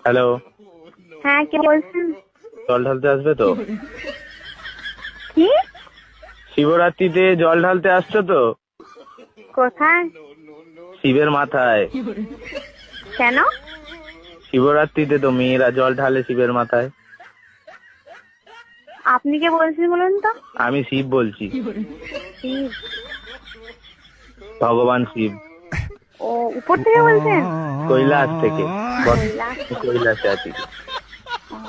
Hello, হ্যাঁ, কে বলছেন? জল ঢালতে আসবে তো? কি? শিবরাত্রিতে জল ঢালতে আসছো তো? কোথায়? শিবের মাথায়। কেন? শিবরাত্রিতে তো মেয়েরা জল ঢালে শিবের মাথায়। আপনি কে বলছেন বলুন তো? আমি শিব বলছি, শিব? ভগবান শিব। ও, উপর থেকে বলছেন? কৈলাস থেকে। কৈলাস? কৈলাসে আছি। ও,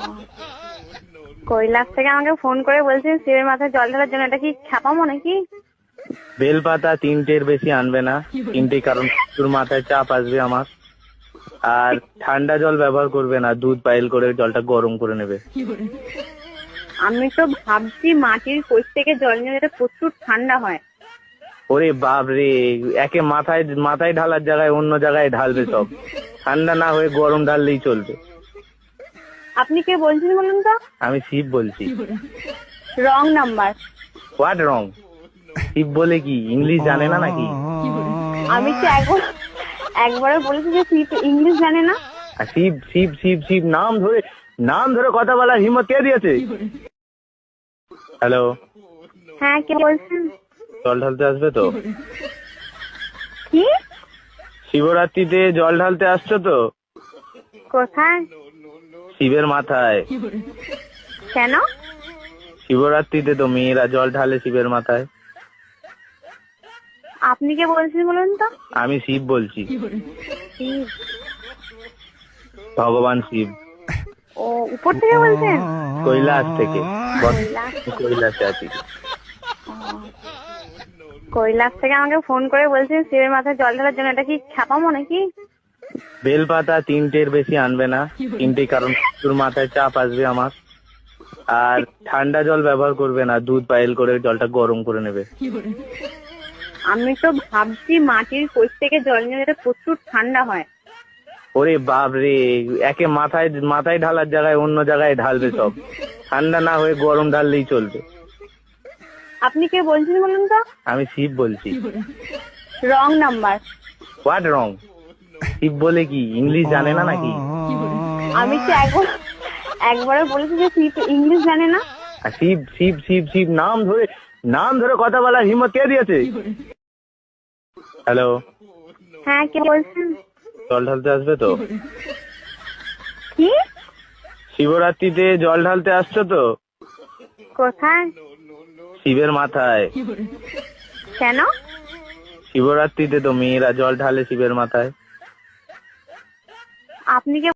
কৈলাস থেকে আমাকে ফোন করে বলছেন শিবের মাথায় জল ঢালার জন্য। এটা কি খ্যাপামো নাকি? বেলপাতা 3টের বেশি আনবে না। 3টে, কারণ তোর মাথায় চাপ আসবে আমার। আর ঠান্ডা জল ব্যবহার করবে না, দুধ পাইল করে জলটা গরম করে নেবে। আমি তো ভাবছি মাটির কোষ থেকে জল নিয়ে যেটা প্রচুর ঠান্ডা হয়। ওরে বাপ রে, একে মাথায় মাথায় ঢালার জায়গায় অন্য জায়গায় ঢালবে সব। ঠান্ডা না হয়ে গরম ঢাললেই চলবে। আপনি কে বলছেন বলুন তো? আমি শিব বলছি। Wrong number. What wrong? Shiv বলে কি ইংলিশ জানে না নাকি? আমি কি একবারও বলেছি যে শিব ইংলিশ জানে না? আর শিব শিব শিব শিব নাম ধরে কথা বলার হিম্মত কে দিয়েছে? হ্যালো, হ্যাঁ, কে বলছেন? জল ঢালতে আসবে তো? কি? শিবরাত্রিতে জল ঢালতে আসছো তো? কোথায়? শিবের মাথায়। কেন? শিবরাত্রিতে তো মেয়েরা জল ঢালে শিবের মাথায়। আপনি কে বলছেন বলুন তো? আমি শিব বলছি, শিব? ভগবান শিব। ও, উপর থেকে বলছেন? কৈলাস থেকে। কৈলাস? কৈলাসে আছি। ও, কৈলাস থেকে আমাকে ফোন করে বলছেন শিবের মাথায় জল ঢালার জন্য। এটা কি খ্যাপামো নাকি? বেলপাতা 3টের বেশি আনবে না। 3টে, কারণ তোর মাথায় চাপ আসবে আমার। আর ঠান্ডা জল ব্যবহার করবে না, দুধ পাইল করে জলটা গরম করে নেবে। আমি তো ভাবছি মাটির কোষ থেকে জল নিয়ে যেটা প্রচুর ঠান্ডা হয়। ওরে বাপ রে, একে মাথায় ঢালার জায়গায় অন্য জায়গায় ঢালবে সব। ঠান্ডা না হয়ে গরম ঢাললেই চলবে। আপনি কে বলছেন বলুন তো? আমি শিব বলছি। Wrong number. What wrong? Shiv বলে কি ইংলিশ জানে না নাকি? আমি কি একবারও বলেছি যে শিব ইংলিশ জানে না? আর শিব শিব শিব শিব নাম ধরে কথা বলার হিম্মত কে দিয়েছে? হ্যালো, হ্যাঁ, কে বলছেন? জল ঢালতে আসবে তো? কি? শিবরাত্রিতে জল ঢালতে আসছো তো? কোথায়? শিবের মাথায়। কেন? শিবরাত্রিতে তো মেয়েরা জল ঢালে শিবের মাথায়। আপনি কে